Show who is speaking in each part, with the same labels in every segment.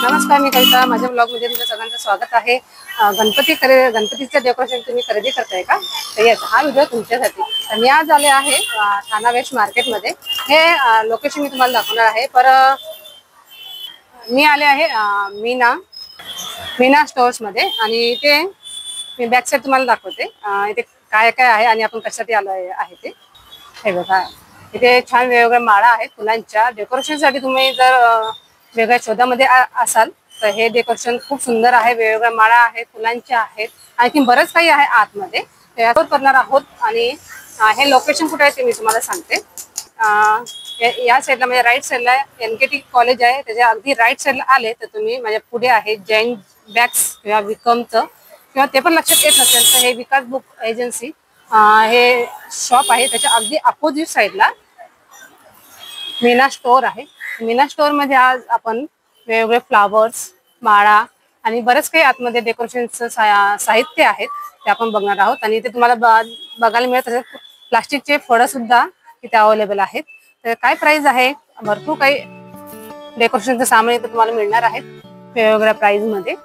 Speaker 1: नमस्कार, मी कविता. माझ्या ब्लॉग मध्ये तुमचं सगळ्यांचं स्वागत आहे. गणपतीचं डेकोरेशन तुम्ही खरेदी करताय का? तर येस, हा व्हिडिओ तुमच्यासाठी. तर मी आज आले आहे ठाणा वेस्ट मार्केटमध्ये. हे लोकेशन मी तुम्हाला दाखवणार आहे. पर मी आले आहे मीना स्टोर्स मध्ये आणि इथे मी बॅक साईड तुम्हाला दाखवते. इथे काय काय आहे आणि आपण कशासाठी आलो आहे ते. हे बघा, इथे छान वेगवेगळ्या माळा आहेत फुलांच्या. डेकोरेशनसाठी तुम्ही जर वेगळ्या शोधामध्ये असाल तर हे डेकोरेशन खूप सुंदर आहे. वेगवेगळ्या माळा आहेत, फुलांच्या आहेत, आणखी बरंच काही आहे आतमध्ये. यावर करणार आहोत. आणि हे लोकेशन कुठे आहे ते मी तुम्हाला सांगते. या साईडला म्हणजे राईट साईडला NKT कॉलेज आहे. त्याच्या अगदी राईट साईडला आले तर तुम्ही माझ्या पुढे आहे जैन बॅग्स किंवा विकमचं, किंवा ते पण लक्षात येत नसेल तर हे विकास बुक एजन्सी हे शॉप आहे. त्याच्या अगदी अपोजिट साईडला मीना स्टोर आहे. मीना स्टोर मध्ये आज आपण वेगवेगळे फ्लावर्स, माळा आणि बरेच काही आतमध्ये डेकोरेशनचं साहित्य आहेत ते आपण बघणार आहोत. आणि इथे तुम्हाला बघायला मिळत असेल प्लास्टिकचे फळं सुद्धा इथे अवेलेबल आहेत. तर काय प्राइस आहे, भरपूर काही डेकोरेशनचं सामान इथे तुम्हाला मिळणार आहेत वेगवेगळ्या प्राइस मध्ये.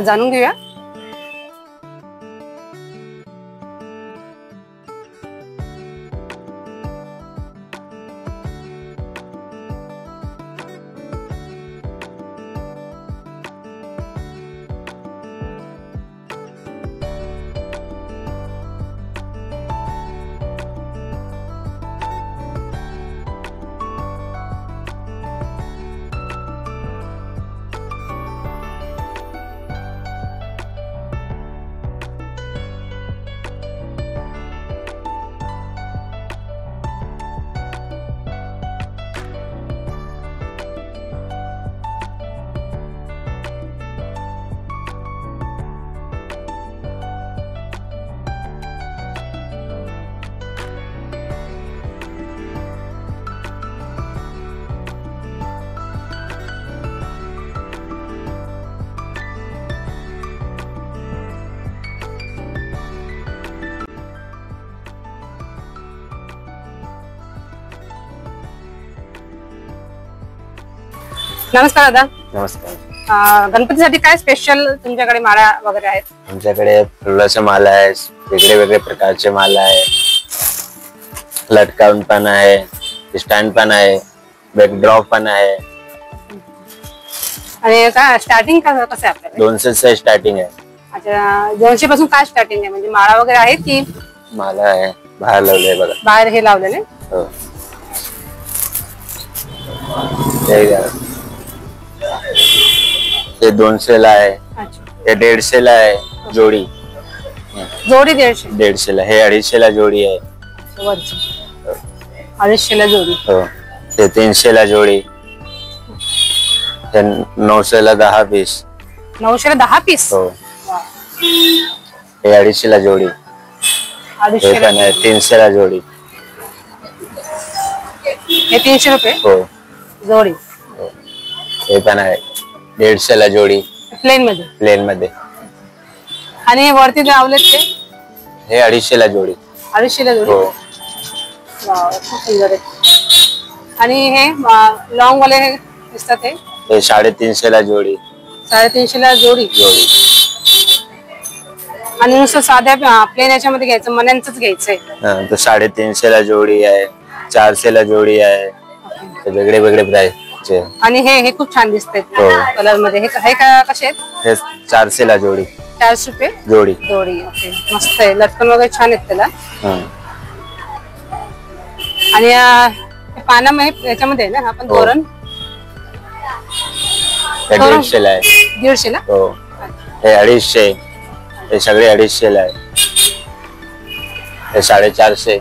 Speaker 1: जाणून घेऊया. नमस्कार दादा.
Speaker 2: नमस्कार.
Speaker 1: गणपतीसाठी काय स्पेशल तुमच्याकडे माळा वगैरे आहेत?
Speaker 2: आमच्याकडे फुलाच्या माला आहे, वेगळे वेगळे प्रकारचे माला आहे, लटकावून पण आहे, स्टँड पण आहे, बॅकड्रॉप पण आहे.
Speaker 1: आणि काय स्टार्टिंग कसं आहे आपल्याकडे?
Speaker 2: 200 से स्टार्टिंग आहे.
Speaker 1: अच्छा, 200 पासून काय स्टार्टिंग आहे? म्हणजे माळा वगैरे आहेत की
Speaker 2: माला आहे, बाहेर लावले बघा.
Speaker 1: बाहेर हे लावलेले?
Speaker 2: हो. हे 200 ला आहे.
Speaker 1: अच्छा.
Speaker 2: हे 150 ला आहे जोडी.
Speaker 1: जोडी 150?
Speaker 2: 150 ला. हे 250 ला जोडी आहे.
Speaker 1: वरची 250 ला जोडी.
Speaker 2: हो. हे 300 ला जोडी. हे 900 ला 10 पीस.
Speaker 1: 900 ला 10 पीस?
Speaker 2: हो.
Speaker 1: वा.
Speaker 2: हे 250 ला जोडी.
Speaker 1: 250
Speaker 2: पण आहे 300 ला जोडी.
Speaker 1: हे 300 रुपये?
Speaker 2: हो.
Speaker 1: जोडी.
Speaker 2: हे पण आहे 150 ला जोडी. प्लेन मध्ये.
Speaker 1: आणि वरती लावलेत ते?
Speaker 2: हे 250 ला जोडी.
Speaker 1: 250 ला जोडी?
Speaker 2: हो.
Speaker 1: वाव, खूप सुंदर आहे. आणि हे लॉंग वाले हे दिसतात हे?
Speaker 2: हे 350 ला जोडी.
Speaker 1: 350 ला जोडी. आणि नुसतं साध्या प्लेन याच्यामध्ये घ्यायचं, मण्यांचंच घ्यायचंय?
Speaker 2: तर 350 ला जोडी आहे, 400 ला जोडी आहे. वेगळे वेगळे प्राइस.
Speaker 1: आणि हे खूप छान दिसते कलर मध्ये. हे कसे आहेत?
Speaker 2: हे 400 ला जोडी.
Speaker 1: 400 रुपये
Speaker 2: जोडी.
Speaker 1: जोडी. ओके, मस्त आहे. लटकन वगैरे छान आहेत त्याला. आणि पानामध्ये याच्यामध्ये आहे ना आपण तोरण?
Speaker 2: 150 ला आहे.
Speaker 1: 150 ला?
Speaker 2: हो. हे 250. हे सगळे 250 ला आहे. हे 450.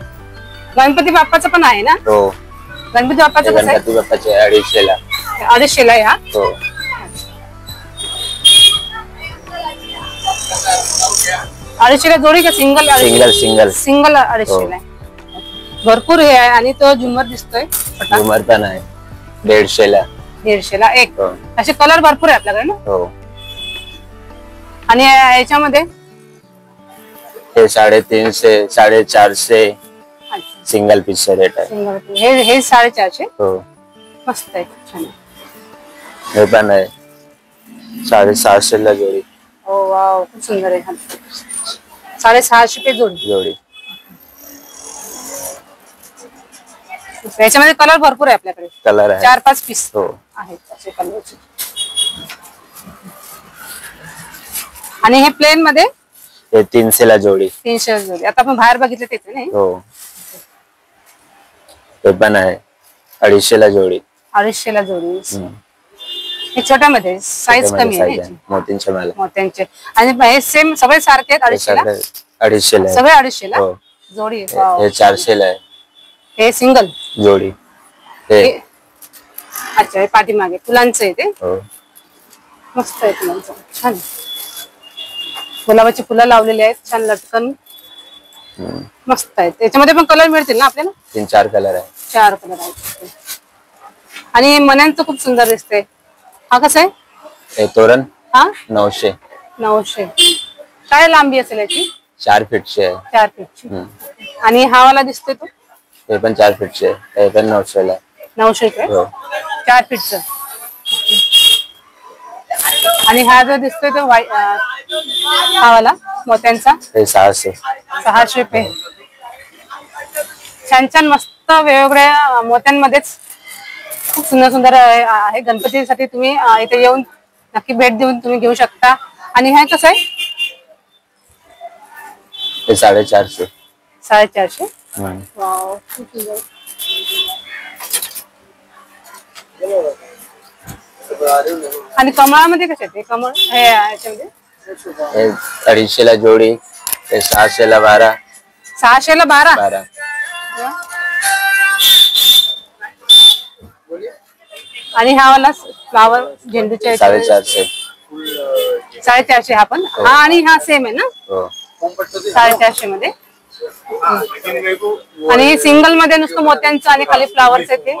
Speaker 1: गणपती बाप्पाचं पण आहे ना?
Speaker 2: हो.
Speaker 1: गणपती बाप्पाचं कसं आहे?
Speaker 2: गणपती बाप्पाचे 250 ला.
Speaker 1: 250 ला आहे हा?
Speaker 2: हो.
Speaker 1: 250 ला जोडी का सिंगल?
Speaker 2: सिंगल
Speaker 1: 250 ला आहे. भरपूर हे आहे. आणि तो झुमर दिसतोय,
Speaker 2: झुमर पण आहे 150 ला.
Speaker 1: 150 ला एक. असे कलर भरपूर आहे आपल्याकडे ना?
Speaker 2: हो.
Speaker 1: आणि याच्यामध्ये
Speaker 2: हे 350, 450 सिंगल पीस रेट आहे.
Speaker 1: हे 450.
Speaker 2: हो.
Speaker 1: मस्त आहे, छान आहे.
Speaker 2: हे पण आहे 750 ला जोडी.
Speaker 1: हो वाव, खूप सुंदर आहे. 650 रुपये जोडी.
Speaker 2: जोडी.
Speaker 1: याच्यामध्ये कलर भरपूर आहे आपल्याकडे.
Speaker 2: कलर आहे
Speaker 1: 4-5 पीस
Speaker 2: हो
Speaker 1: आहेत असे कलरचे. आणि हे प्लेन मध्ये
Speaker 2: हे 300 ला जोडी.
Speaker 1: 300 जोडी. आता आपण बाहेर बघितले तेच नाही.
Speaker 2: हो हे पण आहे 250 ला जोडी.
Speaker 1: 250 ला जोडी. हे छोट्यामध्ये साईज कमी आहे
Speaker 2: मोत्यांच्या माला.
Speaker 1: मोत्यांचे. आणि हे सेम सगळे सारखे आहेत 250 ला.
Speaker 2: 250 ला
Speaker 1: सगळे 250 ला
Speaker 2: हो.
Speaker 1: जोडी.
Speaker 2: हे 400 ला आहे.
Speaker 1: हे सिंगल
Speaker 2: जोडी. हे
Speaker 1: अच्छा, हे पाठीमागे फुलांचं आहे ते.
Speaker 2: हो
Speaker 1: मस्त आहे फुलांचं, छान. गुलाबाची फुलं लावलेली आहेत छान लटकन. मस्त आहेत. त्याच्यामध्ये पण कलर मिळतील ना आपल्याला?
Speaker 2: 3-4 कलर आहे.
Speaker 1: 4 कलर आहेत. आणि मण्यांचं खूप सुंदर दिसतंय. हा कसं आहे?
Speaker 2: हे तोरण
Speaker 1: हा
Speaker 2: 900.
Speaker 1: 900. काय लांबी असेल याची?
Speaker 2: 4 फीटची आहे.
Speaker 1: 4 फीटची. आणि हा वाला दिसतोय तो?
Speaker 2: हे पण 4 फीटचे आहे. हे पण 900 ला.
Speaker 1: 900 रुपये
Speaker 2: हो
Speaker 1: 4 फीटचं. आणि हा जो दिसतोय तो हा वाला मोत्यांचा?
Speaker 2: हे 600.
Speaker 1: 600 रुपये. छान छान मस्त वेगवेगळ्या मोत्यांमध्येच खूप सुंदर सुंदर आहे. गणपतीसाठी तुम्ही इथे येऊन नक्की भेट देऊन तुम्ही घेऊ शकता. आणि हे कसं आहे?
Speaker 2: हे 450.
Speaker 1: 450.
Speaker 2: हम्म.
Speaker 1: आणि कमळामध्ये कसे ते कमळ हे याच्यामध्ये?
Speaker 2: हे 250 ला जोडी. हे 600 ला 12.
Speaker 1: 600 ला 12.
Speaker 2: 12.
Speaker 1: आणि हा वाला फ्लावर झेंडूच्या
Speaker 2: 450.
Speaker 1: 450 हा पण. हा आणि हा सेम आहे ना?
Speaker 2: हो
Speaker 1: 450 मध्ये. आणि सिंगल मध्ये नुसतं मोत्यांचं आणि खाली फ्लावर्स आहे ते?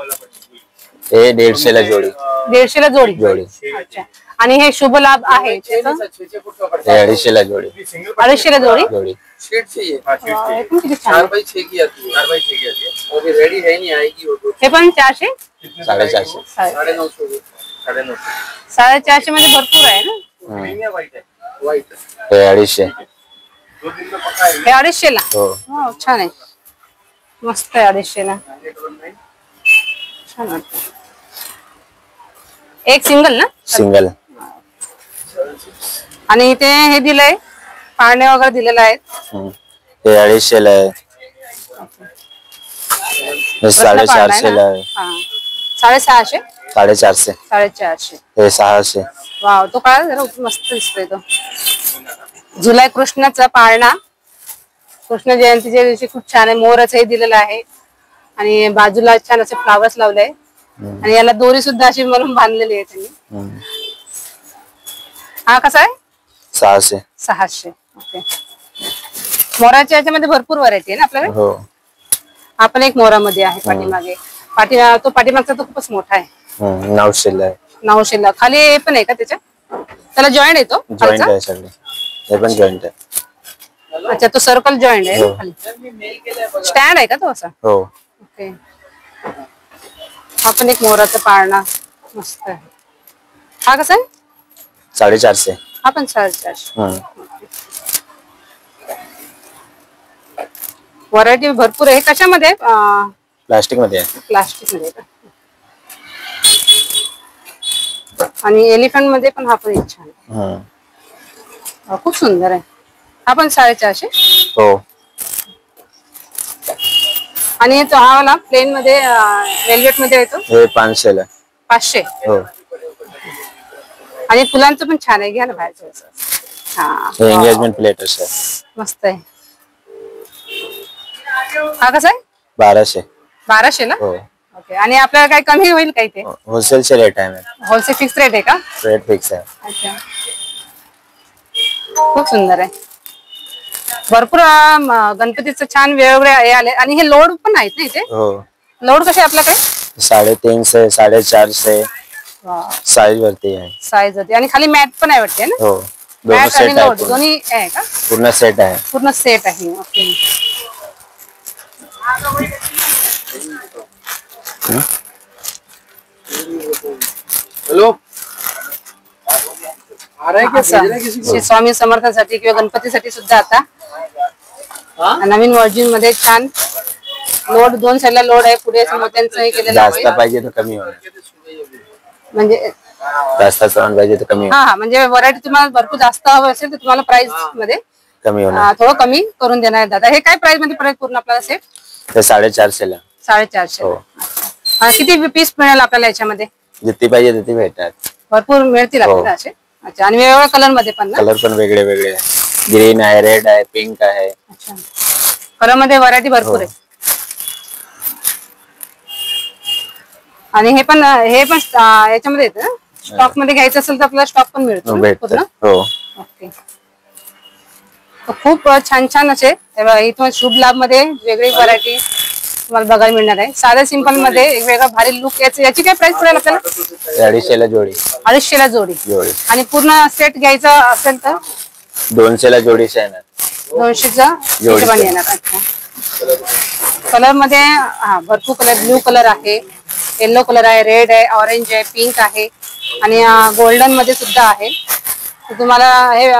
Speaker 2: हे 150 ला जोडी.
Speaker 1: 150 ला जोडी.
Speaker 2: जोडी.
Speaker 1: अच्छा. आणि हे शुभ लाभ आहे
Speaker 2: हे 250 ला जोडी.
Speaker 1: 250 ला जोडी.
Speaker 2: जोडी.
Speaker 1: हे पण किती छान आहे.
Speaker 3: 4x6 की आती है 4x6 की आती है और ये रेडी है नहीं आएगी वो तो
Speaker 1: हे पण 400.
Speaker 2: 450.
Speaker 3: 950 950
Speaker 1: 450 मध्ये भरपूर आहे ना?
Speaker 3: प्रीमियम व्हाइट है व्हाइट
Speaker 2: हे 250.
Speaker 3: 2 दिन में पक्का है
Speaker 1: हे 250 ला.
Speaker 2: हो
Speaker 1: हो छान आहे. मस्त आहे 250 ला. छान वाटतं. एक सिंगल ना?
Speaker 2: सिंगल.
Speaker 1: आणि इथे हे दिलंय पाळणे वगैरे दिलेले आहेत.
Speaker 2: हे 250 ला आहे. हे 450 ला आहे.
Speaker 1: 650.
Speaker 2: 450.
Speaker 1: 450.
Speaker 2: हे 600.
Speaker 1: वाव, तो काय जरा मस्त दिसतोय तो. जुलै कृष्णाचा पाळणा. कृष्ण जयंतीच्या दिवशी खूप छान आहे. मोराचं हे दिलेलं आहे. आणि बाजूला छान असे फ्लावर्स लावले. आणि याला दोरी सुद्धा अशी म्हणून बांधलेली आहे त्यांनी. हा कसा आहे?
Speaker 2: 600.
Speaker 1: 600. ओके. मोराच्या याच्यामध्ये भरपूर व्हरायटी आहे ना आपल्याकडे?
Speaker 2: हो
Speaker 1: हा पण एक मोरामध्ये आहे पाठीमागे. तो पाठीमागचा तो खूपच मोठा आहे.
Speaker 2: 900 ला आहे.
Speaker 1: 900 ला. खाली पण आहे का त्याच्या? त्याला जॉईंट येतो?
Speaker 2: जॉईंट आहे सगळे. हे पण जॉईंट आहे.
Speaker 1: अच्छा, तो सर्कल जॉईंट आहे खाली. स्टँड आहे का तो असा?
Speaker 2: हो
Speaker 1: ओके. हा पण एक मोराचा पाळणा मस्त आहे. हा कसा आहे?
Speaker 2: 450.
Speaker 1: हा पण 450. व्हरायटी भरपूर आहे. कशामध्ये?
Speaker 2: प्लास्टिक मध्ये आहे.
Speaker 1: प्लास्टिक मध्ये का? आणि एलिफंट मध्ये पण हा पण एक छान आहे. खूप सुंदर आहे. हा पण 450.
Speaker 2: हो
Speaker 1: आणि तो हा वाला प्लेन मध्ये वेल्वेट मध्ये येतो.
Speaker 2: हे 500 ला.
Speaker 1: 500.
Speaker 2: हो
Speaker 1: आणि फुलांचं पण छान आहे. घ्या ना बाहेरचं. हा
Speaker 2: हे एंगेजमेंट प्लेट आहे.
Speaker 1: मस्त आहे. हा कसा आहे?
Speaker 2: 1200.
Speaker 1: 1200 ला.
Speaker 2: हो
Speaker 1: ओके. आणि आपल्याला काही कमी होईल काही ते?
Speaker 2: होलसेलचे रेट आहे.
Speaker 1: होलसेल फिक्स रेट आहे का?
Speaker 2: रेट फिक्स आहे.
Speaker 1: अच्छा, खूप सुंदर आहे. भरपूर गणपतीचं छान वेगवेगळे हे आले. आणि हे लोड पण आहेत ना इथे?
Speaker 2: हो
Speaker 1: लोड कसे आपल्याकडे?
Speaker 2: 350 450 साईज वरती आहे.
Speaker 1: साईज होती. आणि खाली मॅट पण आहे वाटते ना?
Speaker 2: हो दोन्ही
Speaker 1: मॅट आणि
Speaker 2: सेट
Speaker 1: लोड
Speaker 2: आहे.
Speaker 1: दोन्ही आहे का?
Speaker 2: पूर्ण सेट आहे.
Speaker 1: पूर्ण सेट आहे. ओके.
Speaker 3: हेलो
Speaker 1: श्री स्वामी समर्थांसाठी किंवा गणपतीसाठी सुद्धा आता नवीन वर्जन मध्ये छान लोड, 2 साईडला लोड आहे, पुढे मोत्यांचं हे केलेलं
Speaker 2: जास्त
Speaker 1: आहे.
Speaker 2: पाहिजे तर कमी होणार,
Speaker 1: म्हणजे
Speaker 2: जास्त सामान पाहिजे तर कमी
Speaker 1: हा म्हणजे व्हरायटी तुम्हाला भरपूर जास्त हवं असेल तर तुम्हाला प्राइस मध्ये
Speaker 2: कमी होणार.
Speaker 1: थोडं कमी करून देणार आहे दादा. हे काय प्राइस मध्ये पडेल पूर्ण आपल्याला सेट?
Speaker 2: ते 450 ला.
Speaker 1: 450.
Speaker 2: हो.
Speaker 1: किती पीस मिळेल आपल्याला याच्यामध्ये?
Speaker 2: जितकी पाहिजे तिथे भेटणार,
Speaker 1: भरपूर मिळतील आपल्याला असे. अच्छा, आणि वेगवेगळ्या कलर मध्ये पण ना?
Speaker 2: कलर पण वेगळे वेगळे आहे, ग्रीन आहे, रेड आहे, पिंक आहे.
Speaker 1: अच्छा, कलर मध्ये व्हरायटी भरपूर आहे. आणि हे पण याच्यामध्ये येतं ना, स्टॉक मध्ये घ्यायचं असेल तर आपल्याला स्टॉक पण मिळतो ना पूर्ण?
Speaker 2: हो.
Speaker 1: ओके. खूप छान छान असे इथून शुभ लाभ मध्ये वेगळी व्हरायटी तुम्हाला बघायला मिळणार आहे. साध्या सिंपल मध्ये एक वेगळा भारी लुक. याची काय प्राइस पडेल आपल्याला?
Speaker 2: 250 ला जोडी.
Speaker 1: 250 ला जोडी. आणि पूर्ण सेट घ्यायचा असेल तर
Speaker 2: 200 ला जोडीच येणार.
Speaker 1: 200चा हिशोबाने येणार. अच्छा, कलर मध्ये भरपूर कलर, ब्लू कलर आहे, येलो कलर आहे, रेड आहे, ऑरेंज आहे, पिंक आहे आणि गोल्डन मध्ये सुद्धा आहे. तुम्हाला हे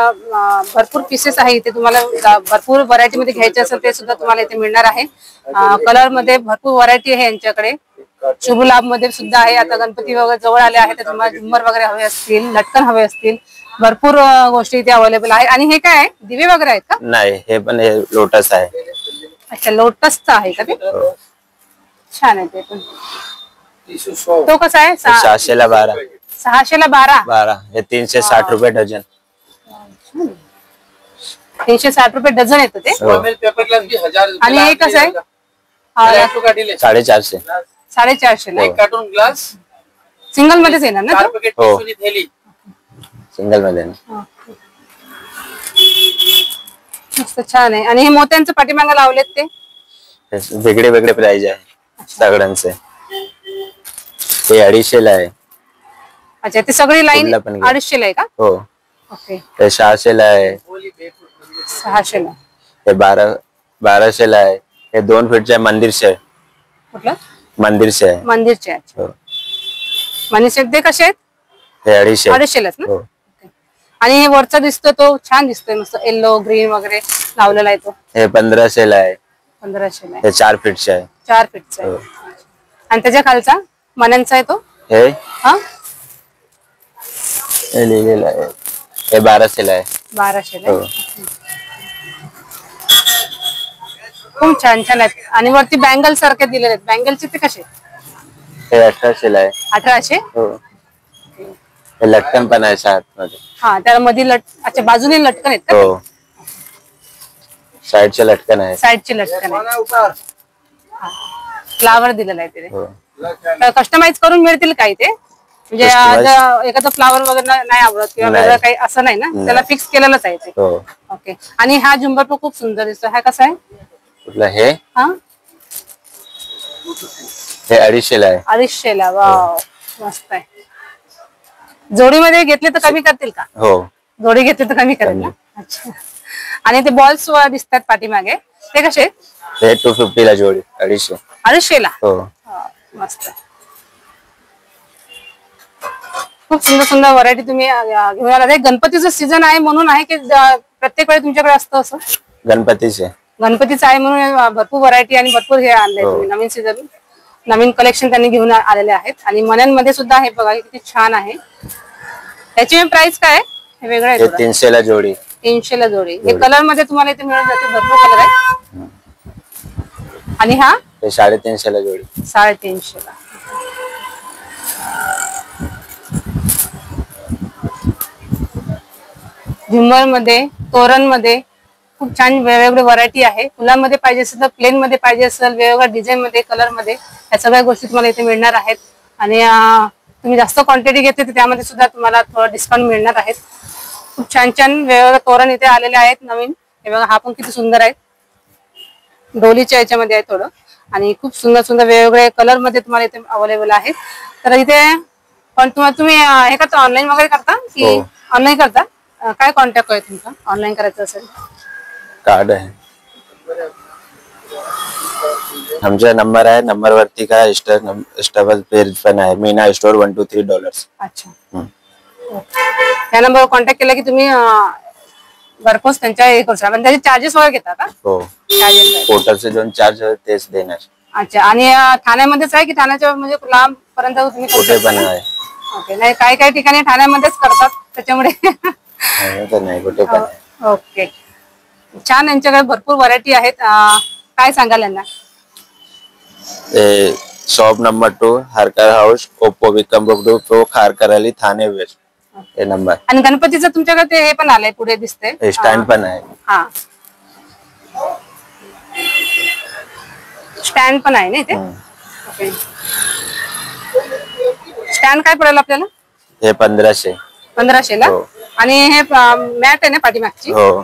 Speaker 1: भरपूर पीसेस आहे इथे. तुम्हाला भरपूर व्हरायटी मध्ये घ्यायचे असेल ते सुद्धा तुम्हाला इथे मिळणार आहे. कलर मध्ये भरपूर व्हरायटी आहे यांच्याकडे. शुभ लाभ मध्ये सुद्धा आहे. आता गणपती वगैरे जवळ आले आहेत तर तुम्हाला झुंबर वगैरे हवे असतील, लटकन हवे असतील, भरपूर गोष्टी इथे अवेलेबल आहे. आणि हे काय आहे, दिवे वगैरे आहेत का?
Speaker 2: नाही, हे पण हे लोटस आहे.
Speaker 1: अच्छा, लोटसचं आहे का ते? छान आहे ते पण. तो कसा आहे?
Speaker 2: 600 ला 12.
Speaker 1: 600 ला 12.
Speaker 2: हे 360 रुपये डझन.
Speaker 1: 360 रुपये डझन येतं ते. आणि हे कसं आहे?
Speaker 2: 450.
Speaker 1: 450 ला
Speaker 3: कार्टून ग्लास
Speaker 1: सिंगल मध्येच येणार ना तो?
Speaker 2: हो, सिंगल मध्ये ना.
Speaker 1: मस्त छान आहे. आणि हे मोत्यांचं पाठीमागे लावलेत ते
Speaker 2: वेगळे वेगळे प्राइस आहे सगळ्यांचे. ते 250 ला आहे.
Speaker 1: अच्छा, ते सगळी लाईन
Speaker 2: कुठला पण घ्या.
Speaker 1: 250 ला आहे का?
Speaker 2: हो.
Speaker 1: ओके,
Speaker 2: ते 600 ला आहे.
Speaker 1: 600 ला.
Speaker 2: हे 1200 ला आहे. हे 2 फीटचे आहे, मंदिरचे.
Speaker 1: कुठलं?
Speaker 2: मंदिरचे आहे.
Speaker 1: मंदिरचे. अच्छा,
Speaker 2: हो.
Speaker 1: मंदिरचे ते कसे आहेत?
Speaker 2: हे 250.
Speaker 1: 250 लाच ना?
Speaker 2: हो.
Speaker 1: ओके. आणि हे वरचा दिसतो तो छान दिसतोय, मस्त येलो ग्रीन वगैरे लावलेला आहे तो.
Speaker 2: हे 1500 ला आहे.
Speaker 1: 1500 ला.
Speaker 2: हे 4 फीटचे आहे.
Speaker 1: 4 फीटचा आहे.
Speaker 2: हो.
Speaker 1: आणि त्याच्या खालचा मण्यांचा आहे तो?
Speaker 2: हे
Speaker 1: हा,
Speaker 2: लिहिलेलं आहे. हे 1200 ला आहे.
Speaker 1: 1200 ला.
Speaker 2: हो.
Speaker 1: खूप छान छान आहेत. आणि वरती बँगल सारखे दिलेले आहेत. बँगलचे ते कसे?
Speaker 2: हे 1800 ला आहे.
Speaker 1: 1800.
Speaker 2: हो. हे लटकन पण आहे सात मध्ये.
Speaker 1: हा, त्या मध्ये अच्छा, बाजूने लटकन आहेत का?
Speaker 2: हो, साईडचे लटकन आहे.
Speaker 1: साईडचे लटकन आहे. फ्लावर दिलेला आहे तिथे.
Speaker 2: हो.
Speaker 1: कस्टमाइज करून मिळतील काही ते? म्हणजे एखादा फ्लावर वगैरे नाही आवडत किंवा वेगळं काही असं नाही ना, त्याला फिक्स केलेलंच आहे ते?
Speaker 2: हो.
Speaker 1: ओके. आणि हा झुंबर पण खूप सुंदर दिसतो. हा कसा आहे?
Speaker 2: कुठला? हे
Speaker 1: हा,
Speaker 2: हे 250 ला आहे.
Speaker 1: 250 ला. वाव, मस्त आहे. जोडीमध्ये घेतले तर कमी करतील का?
Speaker 2: हो,
Speaker 1: जोडी घेतली तर कमी करेल ना? अच्छा. आणि ते बॉल्स दिसतात पाठीमागे, ते कसे?
Speaker 2: हे 250 ला जोडी. 250.
Speaker 1: 250 ला.
Speaker 2: हो.
Speaker 1: मस्त. खूप सुंदर सुंदर व्हरायटी तुम्ही घेऊन आलात. हे गणपतीचं सीझन आहे म्हणून आहे की प्रत्येक वेळी तुमच्याकडे असतं असं?
Speaker 2: गणपतीचे.
Speaker 1: गणपतीचं आहे म्हणून भरपूर व्हरायटी आणि भरपूर हे आणलंय तुम्ही. नवीन सीझन, नवीन कलेक्शन त्यांनी घेऊन आलेले आहेत. आणि मण्यांमध्ये सुद्धा हे बघा किती छान आहे. याची प्राइस काय आहे? हे वेगळं आहे.
Speaker 2: 300 ला जोडी.
Speaker 1: 300 ला जोडी. हे कलर मध्ये तुम्हाला इथे मिळून जाते, भरपूर कलर आहे. आणि हा
Speaker 2: हे 350 ला जोडी.
Speaker 1: 350 ला. झुंबर मध्ये, तोरण मध्ये खूप छान वेगवेगळे व्हरायटी आहे. फुलांमध्ये पाहिजे असेल तर, प्लेन मध्ये पाहिजे असेल, वेगवेगळ्या डिझाईन मध्ये, कलर मध्ये, या सगळ्या गोष्टी तुम्हाला इथे मिळणार आहेत. आणि तुम्ही जास्त क्वांटिटी घेतली तर त्यामध्ये सुद्धा तुम्हाला थोडं डिस्काउंट मिळणार आहेत. खूप छान छान वेगवेगळे तोरण इथे आलेले आहेत नवीन. हे बघा, हा पण किती सुंदर आहे. डोलीच्या याच्यामध्ये आहे थोडं. आणि खूप सुंदर सुंदर वेगवेगळे कलर मध्ये तुम्हाला इथे अवेलेबल आहेत. तर इथे पण तुम्ही हे करता, ऑनलाईन वगैरे करता की? ऑनलाईन करता. काय कॉन्टॅक्ट आहे तुमचा ऑनलाईन करायचं असेल?
Speaker 2: कार्ड आहे आमचा नंबर आहे. नंबर वरती काय स्टॉल पेज पण आहे. Meena store $1 to $3.
Speaker 1: अच्छा. या नंबरवर कॉन्टॅक्ट केला की तुम्ही घरपोच त्यांच्या हे करू शकता. पण त्याचे चार्जेस वगैरे घेता का?
Speaker 2: हो,
Speaker 1: चार्जेस.
Speaker 2: पोर्टरचे 2 चार्ज तेच देणार.
Speaker 1: अच्छा. आणि ठाण्यामध्येच आहे की ठाण्याच्या म्हणजे लांब पर्यंत तुम्ही करू
Speaker 2: कुठे
Speaker 1: शकता?
Speaker 2: पण आहे.
Speaker 1: ओके. नाही, काही ठिकाणी ठाण्यामध्येच करतात त्याच्यामुळे.
Speaker 2: नाही तर नाही, कुठे पण आहे.
Speaker 1: ओके. छान. यांच्याकडे भरपूर व्हरायटी आहेत. काय सांगाल यांना?
Speaker 2: शॉप नंबर 2 हरकर हाऊस ओप्पो विक्रम रोड प्रो खारकरली ठाणे वेस्ट हे नंबर.
Speaker 1: आणि गणपतीचं तुमच्याकडे ते हे पण आलंय पुढे दिसते
Speaker 2: स्टँड पण आहे.
Speaker 1: हा, स्टँड पण आहे ना इथे. ओके. स्टँड काय पडेल आपल्याला?
Speaker 2: हे 1500
Speaker 1: ला.
Speaker 2: हो.
Speaker 1: आणि हे मॅट आहे ना पाठीमागची?
Speaker 2: हो.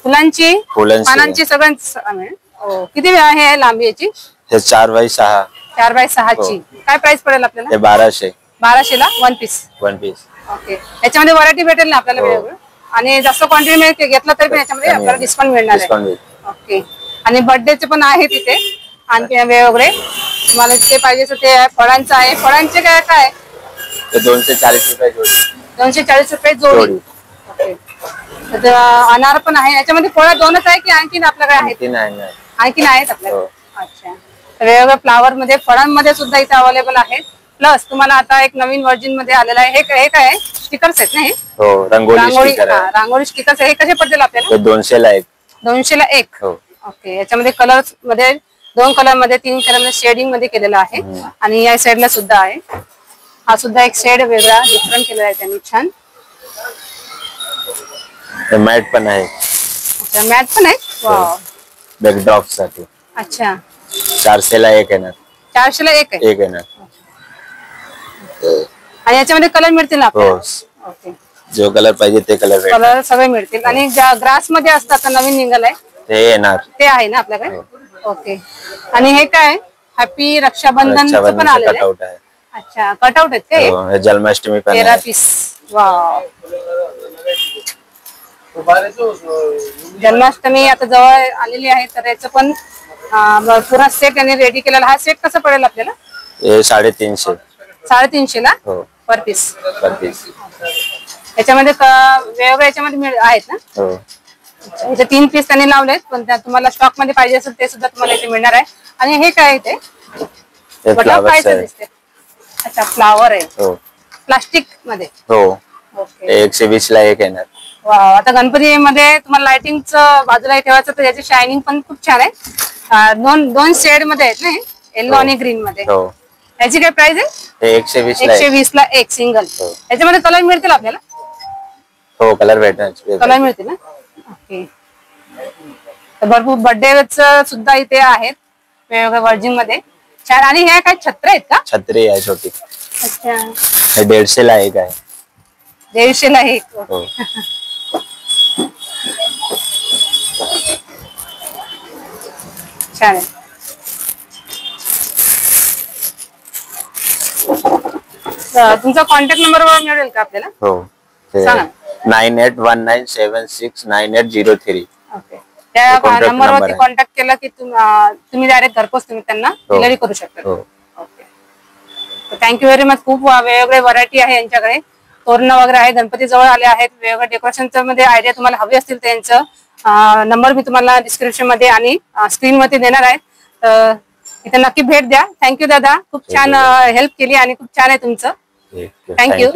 Speaker 1: फुलांची पानांची सगळ्यांच. किती हे आहे लांबी याची?
Speaker 2: हे 4x6
Speaker 1: 4x6 काय प्राइस पडेल आपल्याला?
Speaker 2: हे 1200
Speaker 1: ला 1 पीस. ओके. याच्यामध्ये व्हरायटी भेटेल ना आपल्याला वेगवेगळं? आणि जास्त क्वांटिटी घेतला तरी पण याच्यामध्ये आपल्याला डिस्काउंट मिळणार आहे. ओके. आणि बर्थडेचे पण आहे तिथे आणखी वेगवेगळे. तुम्हाला ते पाहिजे ते फळांचं आहे. फळांचे काय काय?
Speaker 2: 240 रुपये जोडी.
Speaker 1: 240 रुपये जोडी. ओके. अनार पण आहे. याच्यामध्ये फळं 2च आहे की आणखीन आपल्याकडे आहेत? आणखीन आहेत आपल्याकडे. अच्छा. वेगवेगळ्या फ्लावर मध्ये फळांमध्ये सुद्धा इथे अवेलेबल आहेत. प्लस तुम्हाला आता एक नवीन व्हर्जन मध्ये आलेला आहे. हे काय आहे? स्टिकर्स आहेत ना हे?
Speaker 2: हो,
Speaker 1: रांगोळी स्टिकर्स. हे कसे पडतील आपल्याला?
Speaker 2: 200 ला 1.
Speaker 1: 200 ला 1.
Speaker 2: हो.
Speaker 1: ओके. याच्यामध्ये कलर्स मध्ये 2 कलर मध्ये 3 कलर मध्ये शेडिंग मध्ये केलेला आहे. आणि या साईडला सुद्धा आहे. हा सुद्धा एक शेड वेगळा डिफरंट केलेला आहे त्यांनी. छान.
Speaker 2: मॅट पण आहे.
Speaker 1: अच्छा. मॅट पण आहे. वाव.
Speaker 2: बॅकड्रॉप साठी.
Speaker 1: अच्छा.
Speaker 2: 400 ला 1 येणार.
Speaker 1: 400 ला 1 आहे.
Speaker 2: 1 येणार.
Speaker 1: आणि याच्यामध्ये कलर मिळतील ना आपल्याला? ओके.
Speaker 2: जो कलर पाहिजे ते कलर
Speaker 1: सगळे मिळतील. आणि ग्रास मध्ये असतात नवीन निघालाय
Speaker 2: ते येणार.
Speaker 1: ते आहे ना आपल्याकडे? ओके. आणि हे काय? हॅपी रक्षाबंधन पण आलेलं आहे. अच्छा. कटआउट आहेत ते?
Speaker 2: जन्माष्टमी पण
Speaker 1: 13 पीस. वाव. जन्माष्टमी आता जवळ आलेली आहे तर याचं पण पूर्ण सेट यांनी रेडी केलेला. हा सेट कसा पडेल आपल्याला?
Speaker 2: 350.
Speaker 1: 350 ला पर पीस. याच्यामध्ये वेगवेगळ्या याच्यामध्ये आहेत ना? इथे 3 पीस त्यांनी लावलेत. पण तुम्हाला स्टॉक मध्ये पाहिजे असेल ते सुद्धा तुम्हाला इथे मिळणार आहे. आणि हे काय ते? दिसते. अच्छा. फ्लावर आहे प्लास्टिक मध्ये.
Speaker 2: हो. 120 ला 1 येणार.
Speaker 1: आता गणपती मध्ये तुम्हाला लाइटिंगचं बाजूला ठेवायचं तर याची शायनिंग पण खूप छान आहे. दोन शेड मध्ये आहेत ना, येलो आणि ग्रीन मध्ये. याची काय प्राइस आहे? 120 ला 1 सिंगल. याच्यामध्ये कलर मिळतील आपल्याला?
Speaker 2: हो, कलर भेटणार.
Speaker 1: कलर मिळतील ना? ओके. भरपूर बर्थडे सुद्धा इथे आहेत वेगवेगळ्या व्हर्जन मध्ये. छान. आणि ह्या काय छत्री आहेत का?
Speaker 2: छत्री आहे छोटी.
Speaker 1: अच्छा.
Speaker 2: 150 ला 1 आहे.
Speaker 1: 150 ला 1. छान आहे. तुमचा कॉन्टॅक्ट नंबर मिळेल का आपल्याला?
Speaker 2: हो.
Speaker 1: सांगा.
Speaker 2: 9819769803.
Speaker 1: ओके. त्या नंबरवरती कॉन्टॅक्ट केला की तुम्ही डायरेक्ट घरपोच तुम्ही त्यांना डिलिव्हरी करू शकता. ओके. Thank you very much. खूप वेगवेगळे व्हरायटी आहे यांच्याकडे. तोरण वगैरे आहे. गणपती जवळ आले आहेत. वेगवेगळ्या डेकोरेशनच्या मध्ये आयडिया तुम्हाला हवी असतील त्यांचं नंबर मी तुम्हाला डिस्क्रिप्शन मध्ये आणि स्क्रीन वरती देणार आहे. तर इथे नक्की भेट द्या. थँक्यू दादा. खूप छान हेल्प केली आणि खूप छान आहे तुमचं. थँक्यू.